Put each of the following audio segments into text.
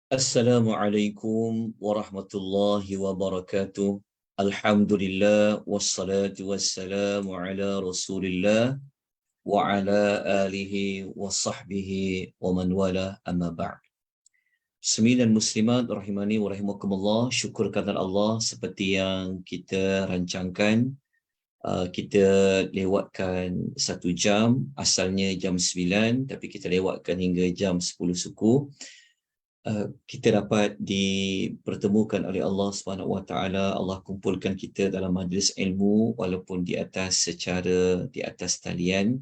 Assalamualaikum warahmatullahi wabarakatuh. Alhamdulillah wassalatu wassalamu ala Rasulillah wa ala alihi wa sahbihi wa man wala amma ba'd. Sembilan muslimat rahimani wa rahimakumullah, syukur kepada Allah seperti yang kita rancangkan. Kita lewatkan 1 jam, asalnya jam 9 tapi kita lewatkan hingga jam 10 suku. Kita dapat dipertemukan oleh Allah Subhanahu Wa Taala. Allah kumpulkan kita dalam majlis ilmu walaupun di atas talian.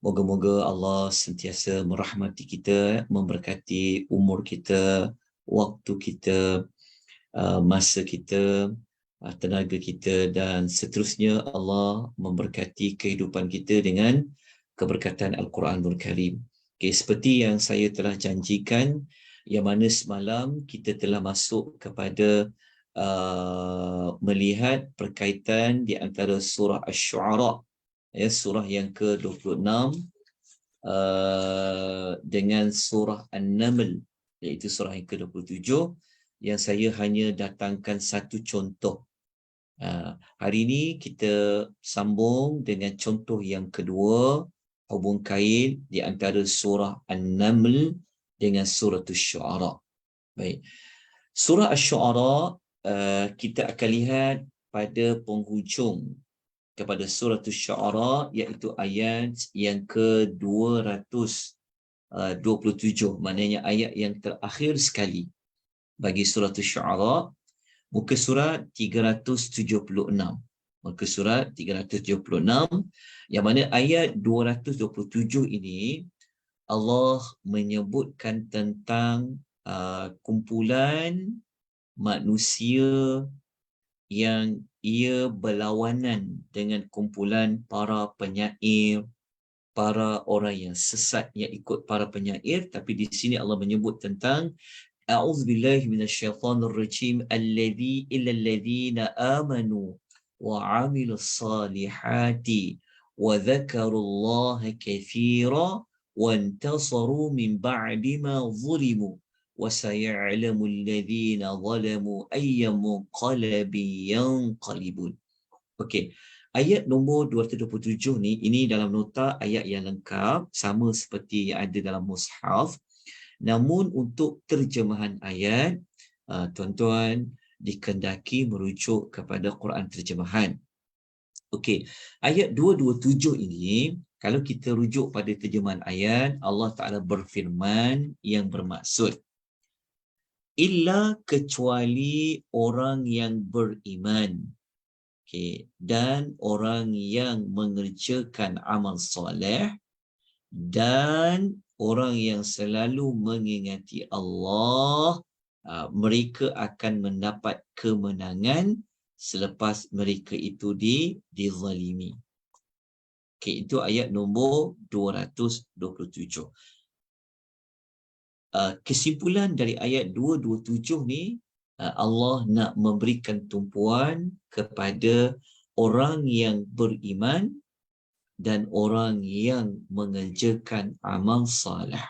Moga-moga Allah sentiasa merahmati kita, memberkati umur kita, waktu kita, masa kita, tenaga kita dan seterusnya. Allah memberkati kehidupan kita dengan keberkatan Al-Quranul Karim. Okay, seperti yang saya telah janjikan, yang mana semalam kita telah masuk kepada melihat perkaitan di antara surah Asy-Syu'ara, surah yang ke-26 dengan surah An-Naml, iaitu surah yang ke-27, yang saya hanya datangkan satu contoh. Hari ini kita sambung dengan contoh yang kedua, hubung kait di antara surah An-Naml dengan surah Asy-Syu'ara. Baik. Surah Asy-Syu'ara kita akan lihat pada penghujung kepada surah Asy-Syu'ara, iaitu ayat yang ke-227, maknanya ayat yang terakhir sekali bagi surah Asy-Syu'ara, muka surat 376. Muka surat 376, yang mana ayat 227 ini Allah menyebutkan tentang kumpulan manusia yang ia berlawanan dengan kumpulan para penyair, para orang yang sesat yang ikut para penyair. Tapi di sini Allah menyebut tentang a'udzubillahi minasyaitonirrajim illalladzina amanu wa 'amilus salihati wa dzakarullaha katsiran وانتصروا من بعد ما ظلموا وسيعلم الذين ظلموا أي منقلب ينقلبون. Okey, ayat nombor 227 ni, ini dalam nota ayat yang lengkap sama seperti yang ada dalam mushaf. Namun untuk terjemahan ayat, tuan-tuan dikehendaki merujuk kepada Quran terjemahan. Okey, ayat 227 ini, kalau kita rujuk pada terjemahan ayat, Allah Ta'ala berfirman yang bermaksud, illa kecuali orang yang beriman, dan orang yang mengerjakan amal soleh, dan orang yang selalu mengingati Allah, mereka akan mendapat kemenangan selepas mereka itu dizalimi. Itu ayat nombor 227. Kesimpulan dari ayat 227 ni, Allah nak memberikan tumpuan kepada orang yang beriman dan orang yang mengerjakan amal salih.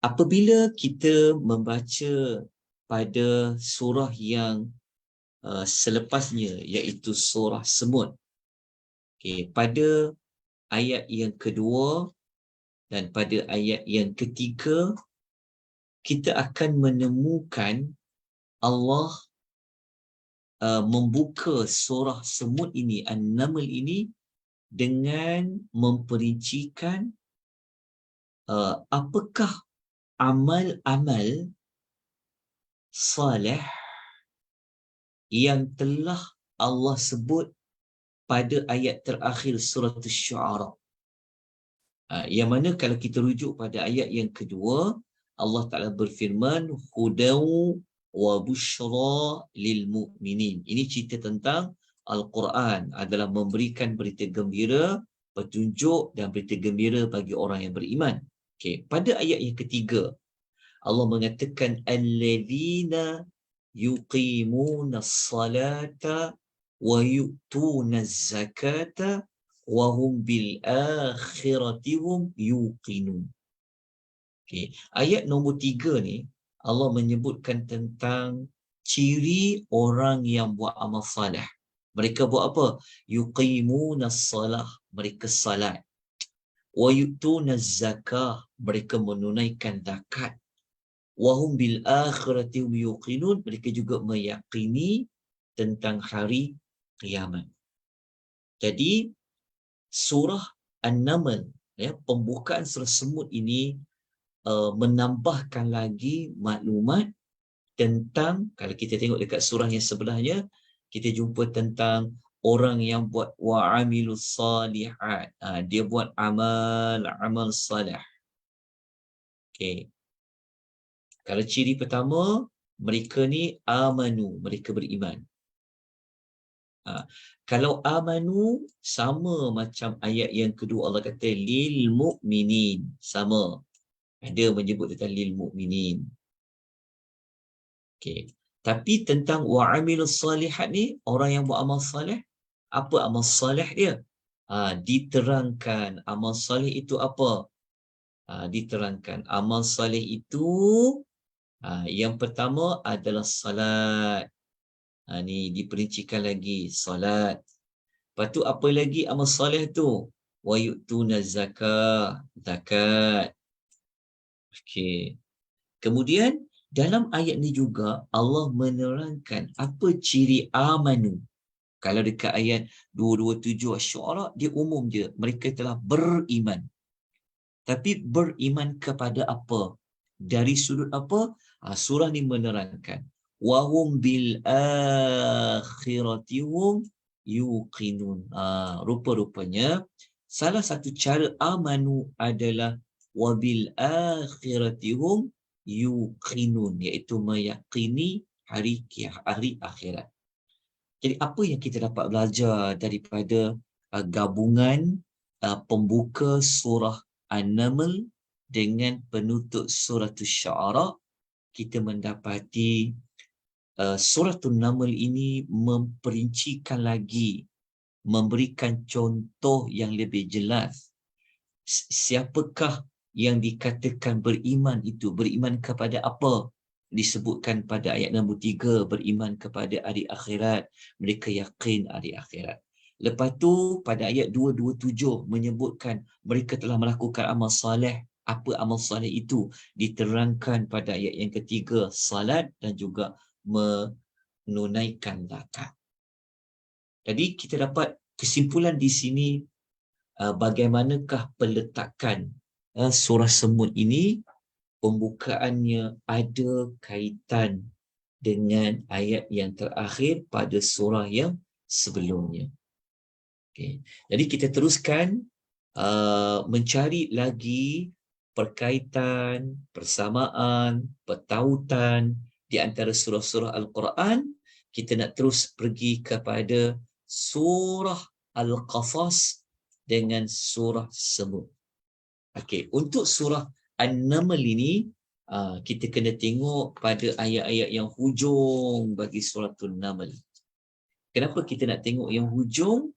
Apabila kita membaca pada surah yang selepasnya, iaitu surah Semud, pada ayat yang kedua dan pada ayat yang ketiga, kita akan menemukan Allah membuka surah Semud ini, An-Naml ini, dengan memperincikan apakah amal-amal salih yang telah Allah sebut pada ayat terakhir surah Asy-Syu'ara. Yang mana kalau kita rujuk pada ayat yang kedua, Allah Ta'ala berfirman, hudaw wa bushra lil mu'minin. Ini cerita tentang Al-Quran adalah memberikan berita gembira, petunjuk dan berita gembira bagi orang yang beriman. Pada ayat yang ketiga, Allah mengatakan alladzina yuqimuna as-salata wa yu'tuna az-zakata wa hum bil akhirati hum yuqinun. Okay. Ayat nombor 3 ni, Allah menyebutkan tentang ciri orang yang buat amal salih. Mereka buat apa? Yuqimunas salah, mereka salat. Wa yu'tunaz zakah, mereka menunaikan zakat. Wa hum bil akhirati hum yuqinun, mereka juga meyakini tentang hari kiamat. Jadi surah An-Naml, ya, pembukaan surah Semut ini menambahkan lagi maklumat tentang, kalau kita tengok dekat surah yang sebelahnya, kita jumpa tentang orang yang buat wa'amilus salihat. Dia buat amal salih. Okay. Kalau ciri pertama, mereka ni amanu, mereka beriman. Kalau amanu, sama macam ayat yang kedua, Allah kata lil mu'minin, sama. Ada menyebut tentang lil mu'minin. Okay. Tapi tentang wa'amilus salihat ni, orang yang buat amal salih, apa amal salih dia? Diterangkan amal salih itu apa? Diterangkan amal salih itu, yang pertama adalah salat. Ni diperincikan lagi, salat. Lepas tu apa lagi amal salih tu? Wa yu'tuna zakah, zakat. Okey. Kemudian dalam ayat ni juga Allah menerangkan apa ciri amanu. Kalau dekat ayat 227 Asy-Syu'ara, dia umum je, mereka telah beriman. Tapi beriman kepada apa? Dari sudut apa? Surah ni menerangkan wahum bil akhirati hum yuqinun. Rupa-rupanya salah satu cara amanu adalah wabil akhirati hum yuqinun, iaitu meyakini hari akhirat. Jadi apa yang kita dapat belajar daripada gabungan pembuka surah An-Naml dengan penutup surah Asy-Syu'ara? Kita mendapati surah An-Naml ini memperincikan lagi, memberikan contoh yang lebih jelas. Siapakah yang dikatakan beriman itu? Beriman kepada apa? Disebutkan pada ayat nombor 3, beriman kepada hari akhirat, mereka yakin hari akhirat. Lepas tu pada ayat 227 menyebutkan mereka telah melakukan amal soleh. Apa amal soleh itu? Diterangkan pada ayat yang ketiga, salat dan juga menunaikan zakat. Jadi kita dapat kesimpulan di sini, bagaimanakah peletakan surah Semut ini. Pembukaannya ada kaitan dengan ayat yang terakhir pada surah yang sebelumnya. Okay. Jadi kita teruskan mencari lagi perkaitan, persamaan, pertautan di antara surah-surah Al-Quran. Kita nak terus pergi kepada surah Al-Qasas dengan surah Semut. Okey, untuk surah An-Naml ini, kita kena tengok pada ayat-ayat yang hujung bagi surah An-Naml. Kenapa kita nak tengok yang hujung?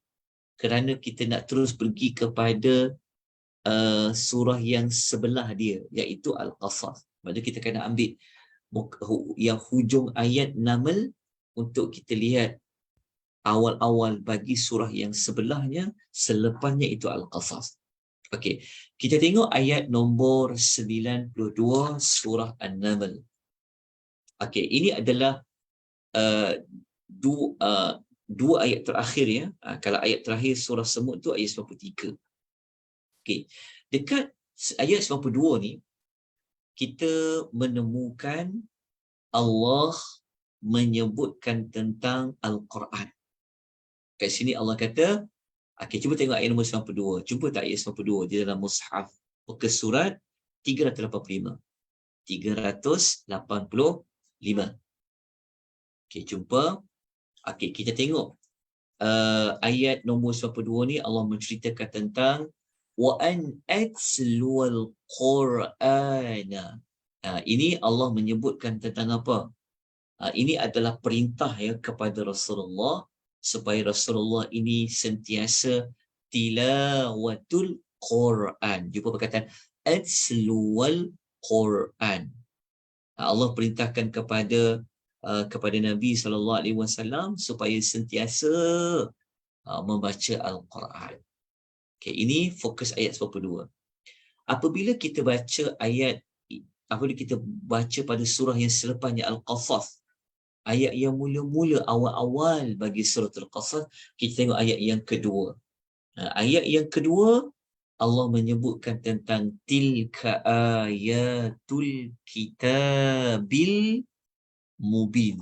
Kerana kita nak terus pergi kepada surah yang sebelah dia, iaitu Al-Qasas. Maksudnya kita kena ambil yang hujung ayat Naml untuk kita lihat awal-awal bagi surah yang sebelahnya, selepasnya itu Al-Qasas. Okey, kita tengok ayat nombor 92 surah An-Naml. Okey, ini adalah dua ayat terakhir, ya. Kalau ayat terakhir surah Semut tu ayat 93. Okey, dekat ayat 92 ni kita menemukan Allah menyebutkan tentang Al-Quran. Kat sini Allah kata, okey, cuba tengok ayat nombor 92. Jumpa tak ayat 92 di dalam mushaf muka surat 385. 385. Okey, jumpa. Okey, kita tengok ayat nombor 92 ni Allah menceritakan tentang wa an atluwal Qur'ana. Ini Allah menyebutkan tentang apa? Ini adalah perintah, ya, kepada Rasulullah supaya Rasulullah ini sentiasa tilawatul Quran. Jumpa perkataan atluwal Quran. Allah perintahkan kepada Nabi SAW supaya sentiasa membaca Al-Quran. Okay, ini fokus ayat 92. Apabila kita baca apabila kita baca pada surah yang selepasnya Al-Qasas, ayat yang mula-mula awal-awal bagi surah Al-Qasas, kita tengok ayat yang kedua. Ayat yang kedua, Allah menyebutkan tentang tilka ayatul kitabil mubin.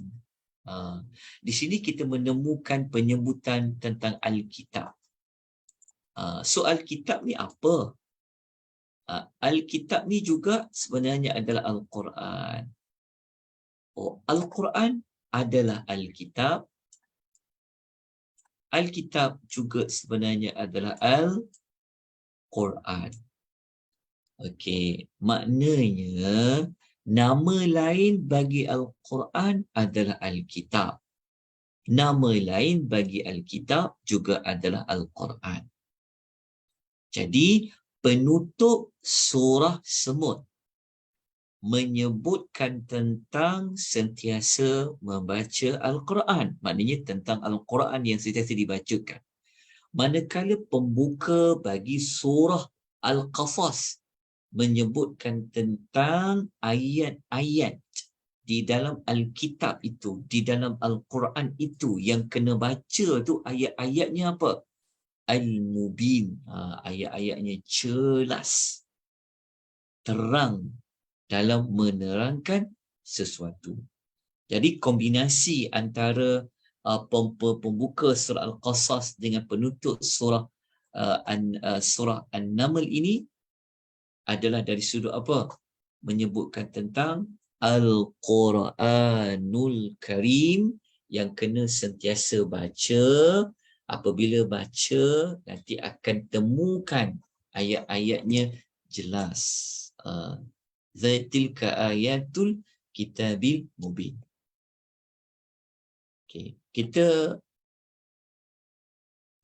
Di sini kita menemukan penyebutan tentang Alkitab. So Alkitab ni apa? Alkitab ni juga sebenarnya adalah Al-Quran. Al-Quran adalah Alkitab. Alkitab juga sebenarnya adalah Al-Quran. Okey, maknanya nama lain bagi Al-Quran adalah Alkitab. Nama lain bagi Alkitab juga adalah Al-Quran. Jadi, penutup surah semut menyebutkan tentang sentiasa membaca Al-Quran. Maknanya tentang Al-Quran yang sentiasa dibacakan. Manakala pembuka bagi surah Al-Qasas menyebutkan tentang ayat-ayat di dalam Alkitab itu, di dalam Al-Quran itu yang kena baca tu ayat-ayatnya apa? Al-Mubin. Ayat-ayatnya jelas, terang dalam menerangkan sesuatu. Jadi kombinasi antara pembuka surah Al-Qasas dengan penutup surah An-Naml ini adalah dari sudut apa? Menyebutkan tentang Al-Quranul Karim yang kena sentiasa baca. Apabila baca, nanti akan temukan ayat-ayatnya jelas. Zatilka ayatul kitabil mubin. Okay. Kita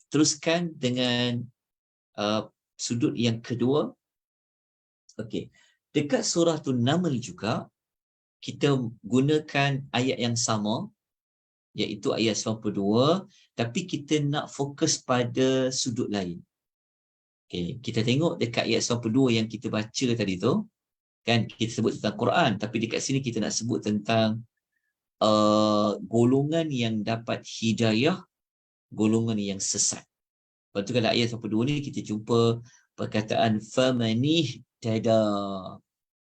teruskan dengan sudut yang kedua. Okey. Dekat surah An-Naml juga, kita gunakan ayat yang sama, iaitu ayat 92, tapi kita nak fokus pada sudut lain. Okey, kita tengok dekat ayat 92 yang kita baca tadi tu, kan kita sebut tentang Quran, tapi dekat sini kita nak sebut tentang golongan yang dapat hidayah, golongan yang sesat. Lepas tu kalau ayat 92 ni kita jumpa perkataan famanih tada,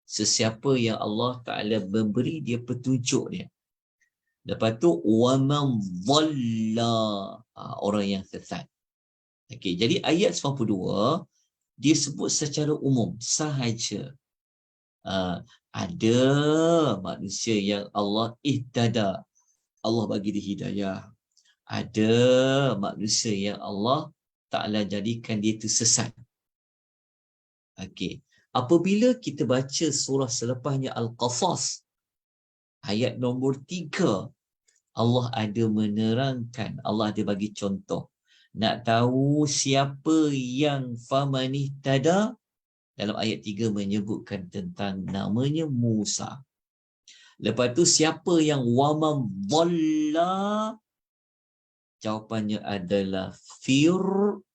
sesiapa yang Allah Ta'ala memberi dia petunjuk dia. Lepas tu waman dhalla, orang yang sesat. Okey, jadi ayat 92 dia sebut secara umum sahaja. Ada manusia yang Allah ihtada, Allah bagi dia hidayah. Ada manusia yang Allah Ta'ala jadikan dia itu sesat. Okey. Apabila kita baca surah selepasnya Al-Qasas, ayat nombor 3, Allah ada menerangkan, Allah ada bagi contoh. Nak tahu siapa yang famanih tada, dalam ayat 3 menyebutkan tentang namanya Musa. Lepas tu siapa yang waman dhalla, jawapannya adalah Fir'aun.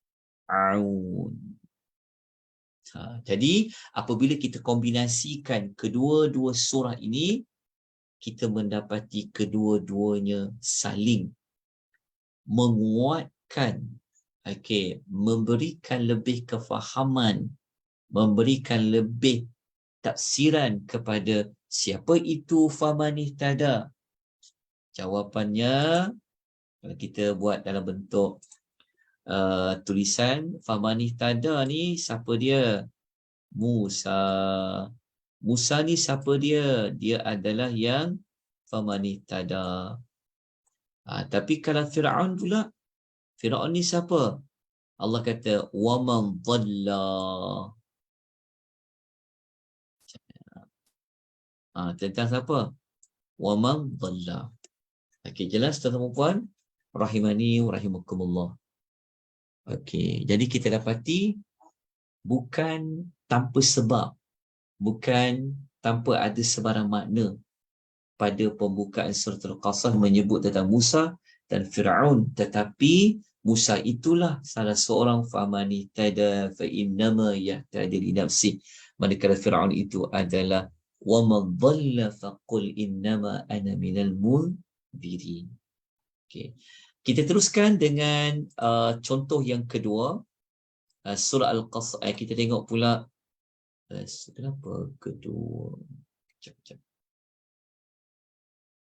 Jadi apabila kita kombinasikan kedua-dua surah ini, kita mendapati kedua-duanya saling menguatkan, memberikan lebih kefahaman, memberikan lebih tafsiran kepada siapa itu famanih tada. Jawapannya, kalau kita buat dalam bentuk tulisan, famanih tada ni siapa dia? Musa. Musa ni siapa dia? Dia adalah yang famanih tada. Tapi kalau Fir'aun pula, Fir'aun ni siapa? Allah kata waman dhalla. Tentang siapa? Waman dhalla. Okey, jelas tuan-tuan dan puan? Rahimani wa rahimakumullah. Okey, jadi kita dapati bukan tanpa sebab, bukan tanpa ada sebarang makna pada pembukaan surah Al-Qasas menyebut tentang Musa dan Fir'aun, tetapi Musa itulah salah seorang famani tada fa innama yahtadi li nafsi, manakala Fir'aun itu adalah wa man dhalla faqul innama ana minal munzirin. Okey, kita teruskan dengan contoh yang kedua, surah Al-Qasas. Kita tengok pula kenapa kedua. Sekejap.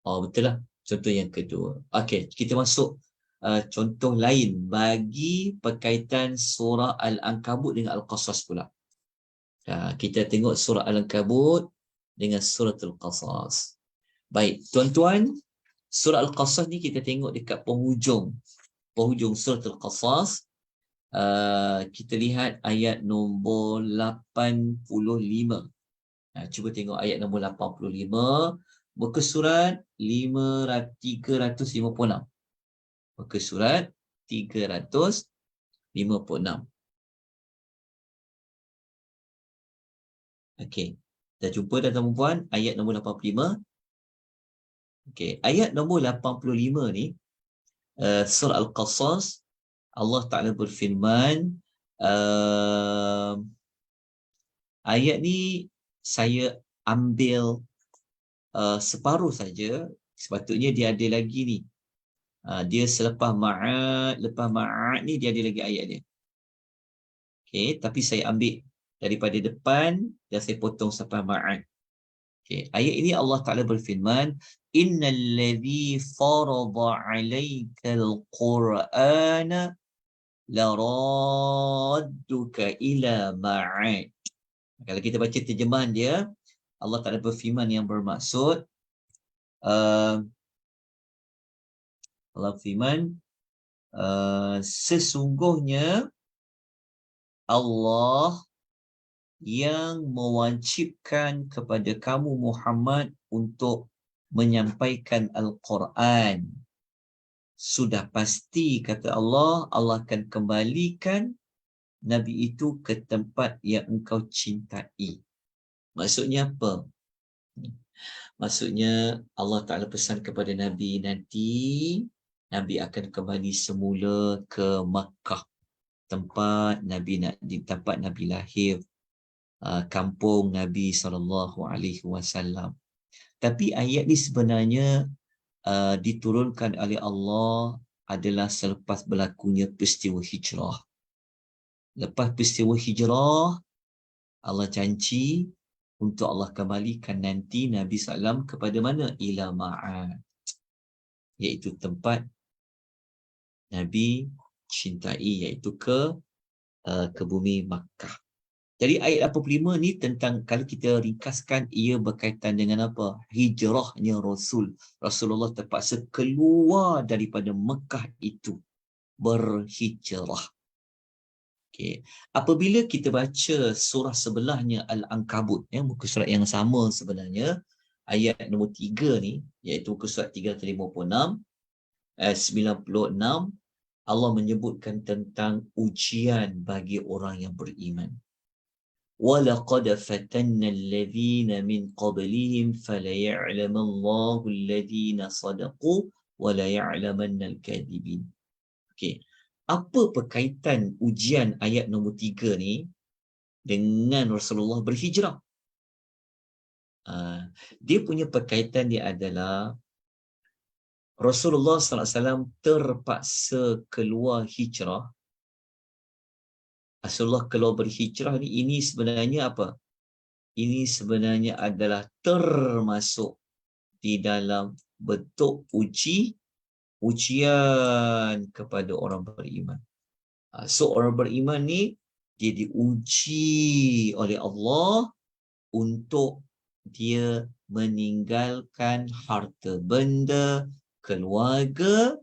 Oh, betul lah. Contoh yang kedua. Okey, kita masuk contoh lain bagi perkaitan surah Al-Ankabut dengan Al-Qasas pula. Kita tengok surah Al-Ankabut dengan surah Al-Qasas. Baik, tuan-tuan, surah Al-Qasas ni kita tengok dekat penghujung surah Al-Qasas. Kita lihat ayat nombor 85. Cuba tengok ayat nombor 85. Muka surat 356. Muka surat 356. Okey. Dah jumpa dah tuan-puan ayat nombor 85? Okey, ayat nombor 85 ni surah Al-Qasas, Allah Ta'ala berfirman, ayat ni saya ambil separuh saja, sepatutnya dia ada lagi ni. Dia selepas lepas ma'ad ni dia ada lagi ayat dia. Okey, tapi saya ambil daripada depan dan saya potong sampai ma'ad. Okey, ayat ini Allah Ta'ala berfirman, innal ladzi farada 'alaikal qur'ana laradduka ila ma'ad. Kalau kita baca terjemahan dia, Allah Ta'ala berfirman yang bermaksud, Allah firman, sesungguhnya Allah yang mewajibkan kepada kamu Muhammad untuk menyampaikan Al-Quran. Sudah pasti, kata Allah, Allah akan kembalikan Nabi itu ke tempat yang engkau cintai. Maksudnya apa? Maksudnya Allah Ta'ala pesan kepada Nabi, nanti Nabi akan kembali semula ke Makkah, tempat Nabi lahir, kampung Nabi SAW. Tapi ayat ni sebenarnya diturunkan oleh Allah adalah selepas berlakunya peristiwa hijrah. Lepas peristiwa hijrah, Allah janji untuk Allah kembalikan nanti Nabi SAW kepada mana? Ila ma'ad, iaitu tempat Nabi cintai, iaitu ke bumi Makkah. Jadi ayat 85 ni tentang, kalau kita ringkaskan, ia berkaitan dengan apa? Hijrahnya Rasulullah terpaksa keluar daripada Mekah itu, berhijrah. Okay. Apabila kita baca surah sebelahnya Al-Ankabut, muka surat yang sama sebenarnya, ayat nombor 3 ni, iaitu muka surat 356, 96, Allah menyebutkan tentang ujian bagi orang yang beriman. وَلَقَدْ فَتَنَّ الَّذِينَ مِنْ قَبْلِهِمْ فَلَيَعْلَمَ اللَّهُ الَّذِينَ صَدَقُوا وَلَيَعْلَمَنَّ الْكَاذِبِينَ. Okey. Apa perkaitan ujian ayat nombor 3 ni dengan Rasulullah berhijrah? Dia punya perkaitan dia adalah Rasulullah SAW terpaksa keluar hijrah. Rasulullah keluar berhijrah ni, ini sebenarnya apa? Ini sebenarnya adalah termasuk di dalam bentuk ujian kepada orang beriman. So orang beriman ni dia diuji oleh Allah untuk dia meninggalkan harta benda, keluarga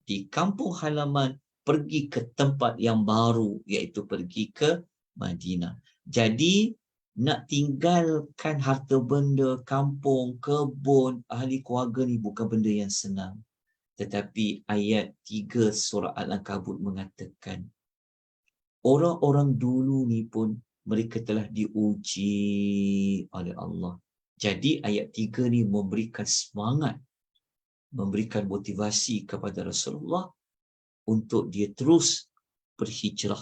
di kampung halaman, pergi ke tempat yang baru, iaitu pergi ke Madinah. Jadi nak tinggalkan harta benda, kampung, kebun, ahli keluarga ni bukan benda yang senang. Tetapi ayat 3 surah Al-Ankabut mengatakan, orang-orang dulu ni pun mereka telah diuji oleh Allah. Jadi ayat 3 ni memberikan semangat, memberikan motivasi kepada Rasulullah untuk dia terus berhijrah.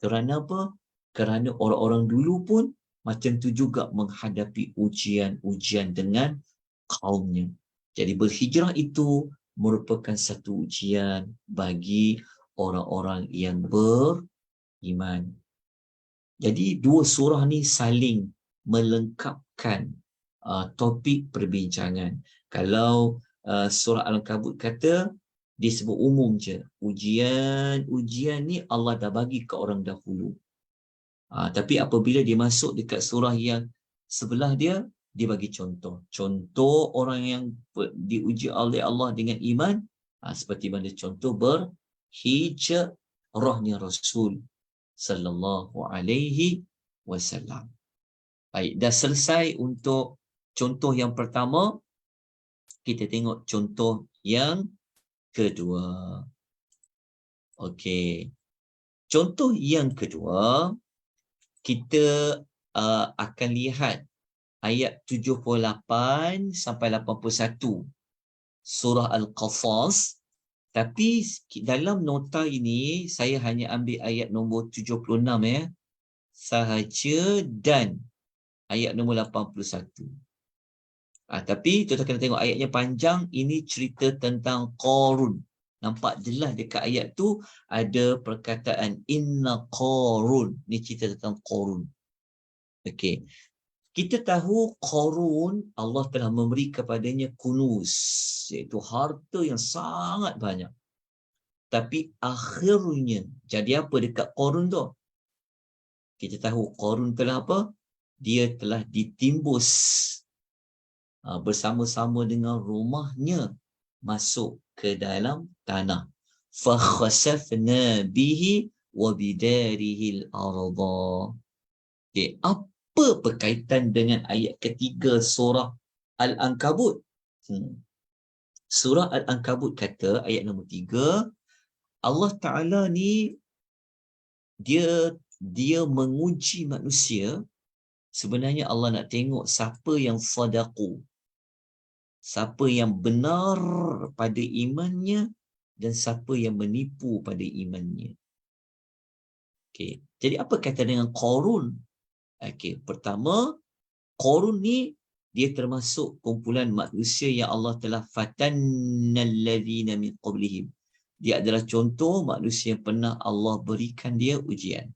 Kerana apa? Kerana orang-orang dulu pun macam tu juga menghadapi ujian-ujian dengan kaumnya. Jadi berhijrah itu merupakan satu ujian bagi orang-orang yang beriman. Jadi dua surah ni saling melengkapkan topik perbincangan. Kalau surah Al-Ankabut kata, dia sebut umum je. Ujian ni Allah dah bagi ke orang dahulu. Tapi apabila dia masuk dekat surah yang sebelah dia, dia bagi contoh. Contoh orang yang diuji oleh Allah dengan iman, seperti mana contoh berhijrahnya Rasul sallallahu alaihi wasallam. Baik, dah selesai untuk contoh yang pertama. Kita tengok contoh yang kedua. Okey. Contoh yang kedua, kita akan lihat ayat 78 sampai 81 surah Al-Qasas. Tapi dalam nota ini saya hanya ambil ayat nombor 76 sahaja dan ayat nombor 81. Tapi kita kena tengok ayatnya panjang. Ini cerita tentang Qarun. Nampak jelas dekat ayat tu ada perkataan inna Qarun. Ni cerita tentang Qarun. Okey. Kita tahu Qarun Allah telah memberi kepadanya kunuz, iaitu harta yang sangat banyak. Tapi akhirnya jadi apa dekat Qarun tu? Kita tahu Qarun telah apa? Dia telah ditimbus bersama-sama dengan rumahnya masuk ke dalam tanah. Fakhasafna bihi wa bidarihi al-ardha. Okey, apa berkaitan dengan ayat ketiga surah Al-Ankabut? Surah Al-Ankabut kata ayat nombor 3, Allah Ta'ala ni dia menguji manusia. Sebenarnya Allah nak tengok siapa yang sadaqu, siapa yang benar pada imannya dan siapa yang menipu pada imannya. Okey, jadi apa kata dengan Qarun? Okey, pertama, Qarun ni dia termasuk kumpulan manusia yang Allah telah fatannal ladzina min qablihim. Dia adalah contoh manusia yang pernah Allah berikan dia ujian.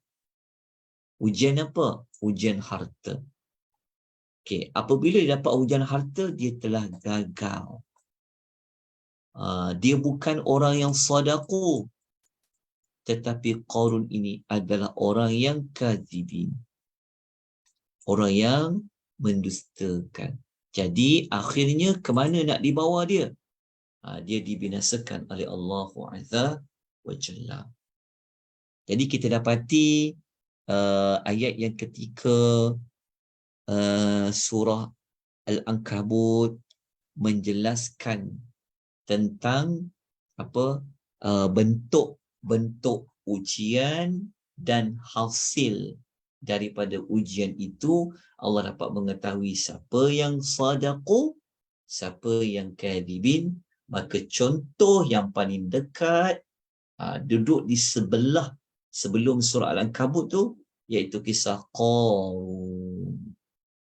Ujian apa? Ujian harta. Okey, apabila dia dapat ujian harta, dia telah gagal. Dia bukan orang yang sadaqu, tetapi Qarun ini adalah orang yang kadzibin, orang yang mendustakan. Jadi akhirnya ke mana nak dibawa dia? Dia dibinasakan oleh Allah Azza wa Jalla. Jadi kita dapati ayat yang ketika surah Al-Ankabut menjelaskan tentang bentuk-bentuk ujian dan hasil daripada ujian itu. Allah dapat mengetahui siapa yang sadaqu, siapa yang kadhibin. Maka contoh yang paling dekat duduk di sebelah sebelum surah Al-Ankabut tu, iaitu kisah Qarun.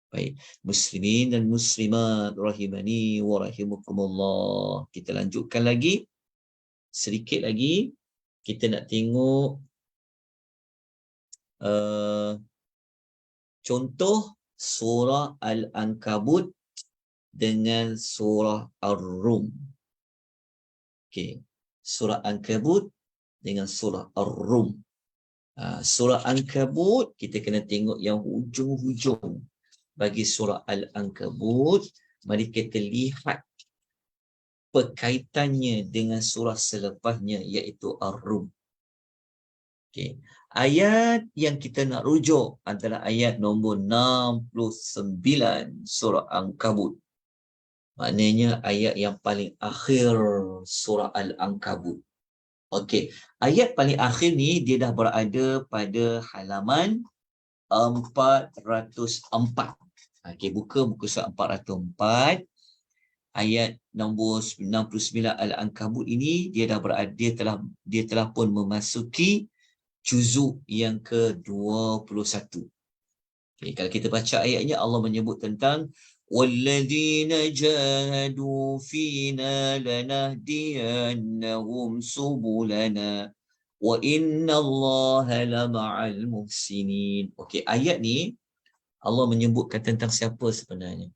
Baik, muslimin dan muslimat rahimani wa rahimakumullah. Kita lanjutkan lagi. Sedikit lagi kita nak tengok contoh surah Al-Ankabut dengan surah Ar-Rum. Okey, surah Al-Ankabut dengan surah Ar-Rum. Surah Al-Ankabut kita kena tengok yang hujung-hujung. Bagi surah Al-Ankabut, mari kita lihat perkaitannya dengan surah selepasnya, iaitu Ar-Rum. Okay. Ayat yang kita nak rujuk adalah ayat nombor 69 surah Al-Ankabut. Maknanya ayat yang paling akhir surah Al-Ankabut. Okey, ayat paling akhir ni dia dah berada pada halaman 404. Okey, buka muka surat 404 ayat nombor 69 Al-Ankabut ini dia dah berada dia telah pun memasuki juzuk yang ke-21. Okay, kalau kita baca ayatnya Allah menyebut tentang walladzina jahadu fina lanahdiyannahum subulana wa innallaha lama'al muhsinin. Okey, ayat ni Allah menyebutkan tentang siapa sebenarnya.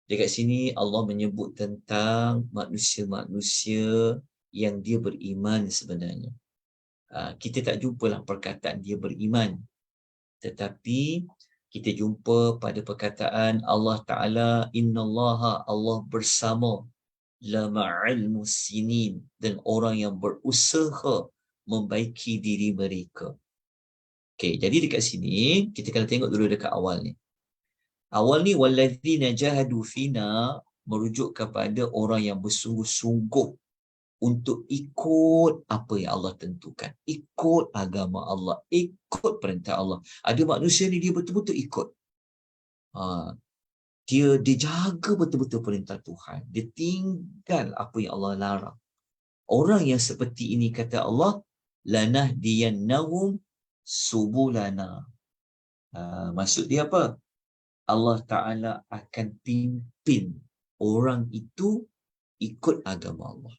Dekat sini Allah menyebut tentang manusia-manusia yang dia beriman sebenarnya. Kita tak jumpalah perkataan dia beriman. Tetapi kita jumpa pada perkataan Allah Ta'ala, innallaha, Allah bersama, lama'al muhsinin, dan orang yang berusaha membaiki diri mereka. Okay, jadi dekat sini, kita kena tengok dulu dekat awal ni. Awal ni, walladzina jahadu fina, merujuk kepada orang yang bersungguh-sungguh untuk ikut apa yang Allah tentukan. Ikut agama Allah. Ikut perintah Allah. Ada manusia ni dia betul-betul ikut. Dia jaga betul-betul perintah Tuhan. Dia tinggal apa yang Allah larang. Orang yang seperti ini kata Allah, lanahdiyannahum subulana. Maksud dia apa? Allah Ta'ala akan pimpin orang itu ikut agama Allah.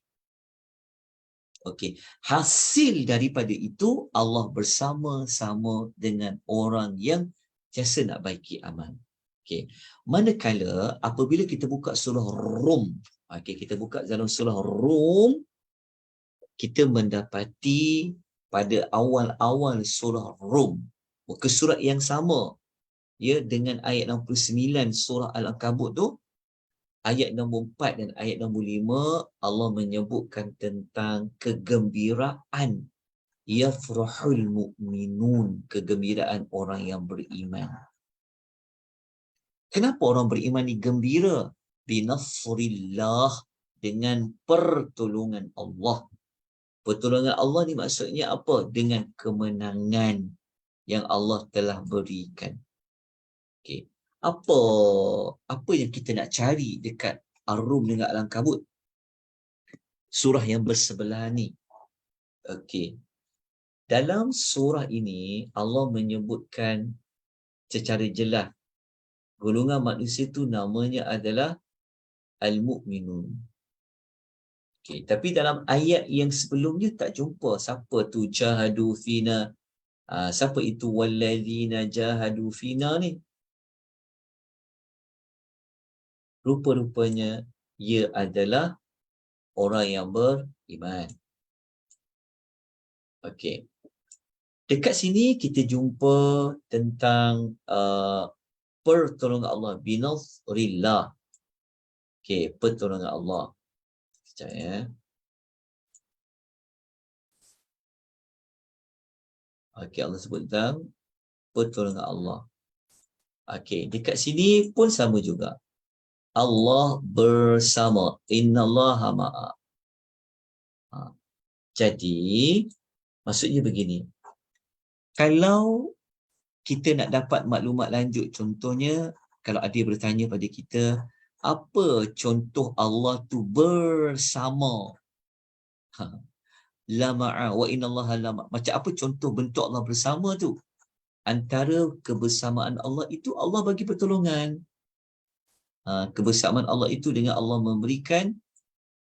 Okey, hasil daripada itu Allah bersama-sama dengan orang yang biasa nak baiki amal. Okey, manakala apabila kita buka surah Rum, okey, kita buka dalam surah Rum, kita mendapati pada awal-awal surah Rum, muka surat yang sama, ya, dengan ayat 69 surah Al-Ankabut tu, ayat nombor 4 dan ayat nombor 5, Allah menyebutkan tentang kegembiraan. Yafrahul mu'minun, kegembiraan orang yang beriman. Kenapa orang beriman ni gembira? Binasrillah, dengan pertolongan Allah. Pertolongan Allah ni maksudnya apa? Dengan kemenangan yang Allah telah berikan. Okey. Apa yang kita nak cari dekat Ar-Rum dengan Al-Ankabut? Surah yang bersebelah ni. Okey. Dalam surah ini Allah menyebutkan secara jelas golongan manusia tu namanya adalah Al-Mu'minun. Okey, tapi dalam ayat yang sebelumnya tak jumpa siapa tu jahadu fina. Siapa itu walladzina jahadu fina ni? Rupa-rupanya ia adalah orang yang beriman. Okey. Dekat sini kita jumpa tentang pertolongan Allah, binasrillah. Okey, pertolongan Allah. Sekejap ya. Okey, Allah sebut tentang pertolongan Allah. Okey, dekat sini pun sama juga. Allah bersama. Innallaha ma'a. Jadi, maksudnya begini. Kalau kita nak dapat maklumat lanjut, contohnya, kalau ada bertanya pada kita, apa contoh Allah tu bersama? La ma'a wa innallaha la ma'a. Macam apa contoh bentuk Allah bersama tu? Antara kebersamaan Allah itu Allah bagi pertolongan. Kebersamaan Allah itu dengan Allah memberikan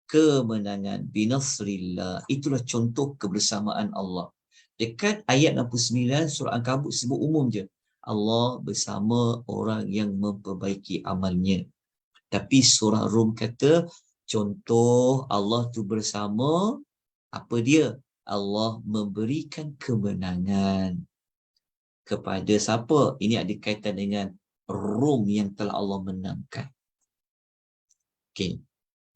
kemenangan. Binasrillah. Itulah contoh kebersamaan Allah. Dekat ayat 69 surah Al-Ankabut sebut umum je. Allah bersama orang yang memperbaiki amalnya. Tapi surah Rum kata contoh Allah tu bersama, apa dia? Allah memberikan kemenangan kepada siapa? Ini ada kaitan dengan Rum yang telah Allah menangkan. Okey.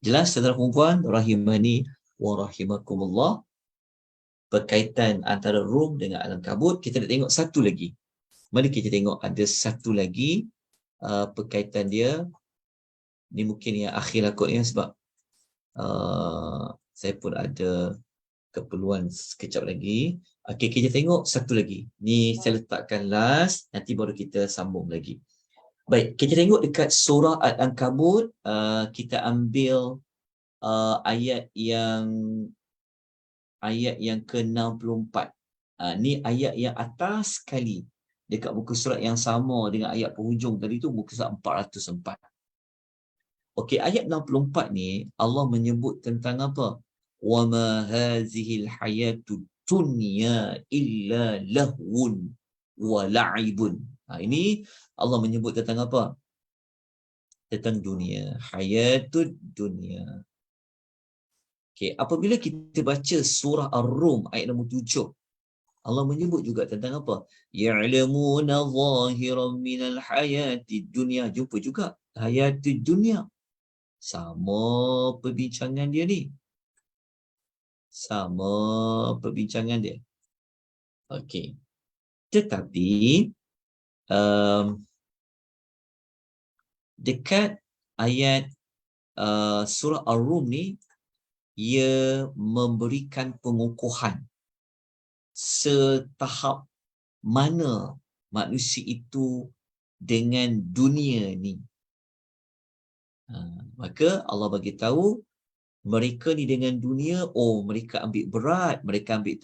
Jelas saudara perempuan rahimani wa rahimakumullah, berkaitan antara Rum dengan Al-Ankabut. Kita nak tengok satu lagi. Mari kita tengok ada satu lagi perkaitan dia. Ni mungkin yang akhir lah kot ya, sebab saya pun ada keperluan sekejap lagi. Okey, kita tengok satu lagi. Ni saya letakkan last, nanti baru kita sambung lagi. Baik, kita tengok dekat surah Al-Ankabut, kita ambil ayat yang ke-64. Ni ayat yang atas sekali dekat muka surat yang sama dengan ayat penghujung tadi tu, muka surat 404. Okey, ayat 64 ni Allah menyebut tentang apa? Wa ma hazihil hayatud dunya illa lahwun wa la'ibun. Ini Allah menyebut tentang apa? Tentang dunia, hayatud dunia. Okey, apabila kita baca surah Ar-Rum ayat nombor 7, Allah menyebut juga tentang apa? Ya'lamuna zahiran minal hayatid dunya. Jumpa juga hayatid dunya. Sama perbincangan dia ni. Sama perbincangan dia. Okey. Tetapi dekat ayat surah Ar-Rum ni, ia memberikan pengukuhan setahap mana manusia itu dengan dunia ni. Maka Allah bagi tahu mereka ni dengan dunia, mereka ambil berat, mereka ambil,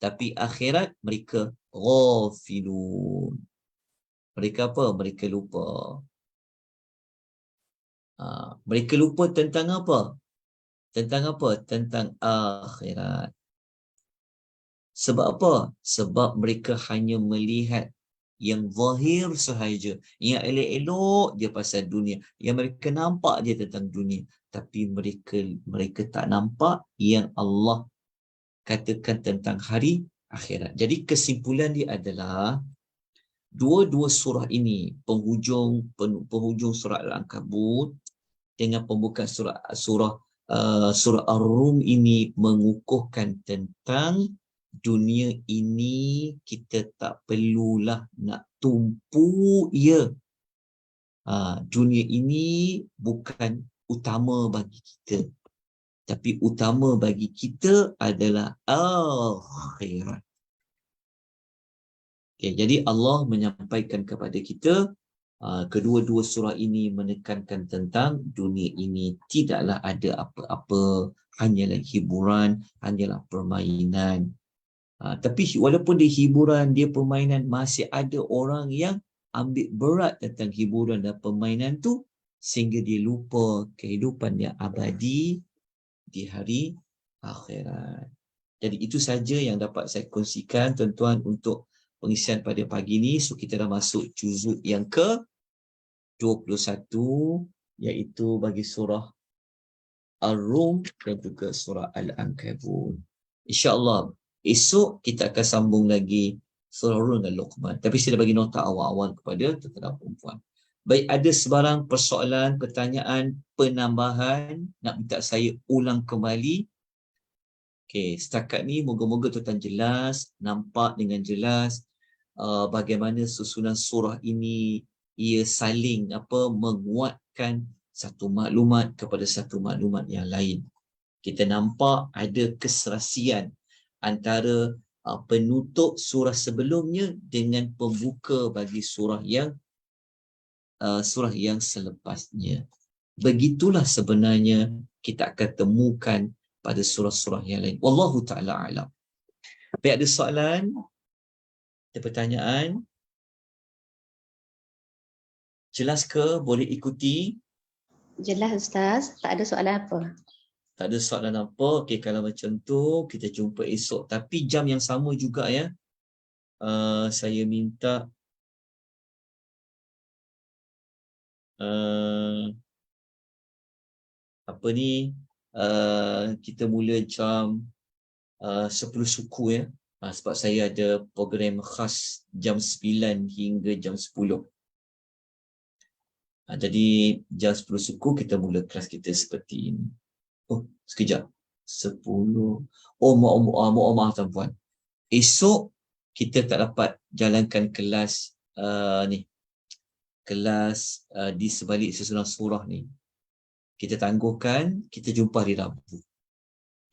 tapi akhirat mereka ghafilun. Mereka apa? Mereka lupa. Mereka lupa tentang apa? Tentang apa? Tentang akhirat. Sebab apa? Sebab mereka hanya melihat yang zahir sahaja, yang elok-elok je pasal dunia, yang mereka nampak je tentang dunia, tapi mereka tak nampak yang Allah katakan tentang hari akhirat. Jadi kesimpulan dia adalah dua-dua surah ini, penghujung surah Al-Ankabut dengan pembukaan surah Ar-Rum ini mengukuhkan tentang dunia ini kita tak perlulah nak tumpu ya. Dunia ini bukan utama bagi kita, tapi utama bagi kita adalah akhirat. Okay, jadi Allah menyampaikan kepada kita kedua-dua surah ini menekankan tentang dunia ini tidaklah ada apa-apa, hanyalah hiburan, hanyalah permainan. Tapi walaupun dia hiburan, dia permainan, masih ada orang yang ambil berat tentang hiburan dan permainan tu sehingga dia lupa kehidupan yang abadi di hari akhirat. Jadi itu saja yang dapat saya kongsikan tuan-tuan untuk pengisian pada pagi ni. So kita dah masuk juzuk yang ke-21, iaitu bagi surah Ar-Rum dan juga surah Al-Ankabut. InsyaAllah esok kita akan sambung lagi surah Ar-Rum dan Luqman. Tapi saya dah bagi nota awal-awal kepada tuan-tuan perempuan. Baik, ada sebarang persoalan, pertanyaan, penambahan nak minta saya ulang kembali? Okey, setakat ni moga-moga tuan-tuan jelas, nampak dengan jelas bagaimana susunan surah ini ia saling menguatkan satu maklumat kepada satu maklumat yang lain. Kita nampak ada keserasian antara penutup surah sebelumnya dengan pembuka bagi surah yang selepasnya. Begitulah sebenarnya kita akan temukan pada surah-surah yang lain. Wallahu ta'ala alam. Baik, ada soalan? Ada pertanyaan? Jelas ke? Boleh ikuti? Jelas Ustaz, tak ada soalan apa. Tak ada soalan apa. Okey, kalau macam tu kita jumpa esok. Tapi jam yang sama juga ya. Saya minta kita mula jam 10 suku ya. Sebab saya ada program khas jam 9 hingga jam 10. Jadi jam 10 suku kita mula kelas kita seperti ini. Sekejap. 10. Maaf tuan-puan. Esok kita tak dapat jalankan kelas kelas di sebalik susunan surah ni. Kita tangguhkan, kita jumpa hari Rabu.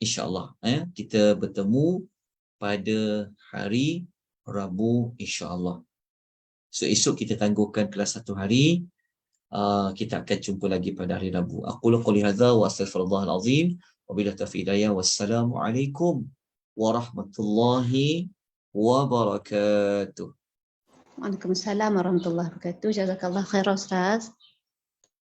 InsyaAllah. Kita bertemu pada hari Rabu insyaAllah. So esok kita tangguhkan kelas 1 hari. Kita akan jumpa lagi pada hari Rabu. Aqulu qouli hadza wa astaghfirullahal azim wa billahi taufiq hidayah. Wassalamualaikum warahmatullahi wabarakatuh. Waalaikumsalam warahmatullahi wabarakatuh. Jazakallah khairan Ustaz.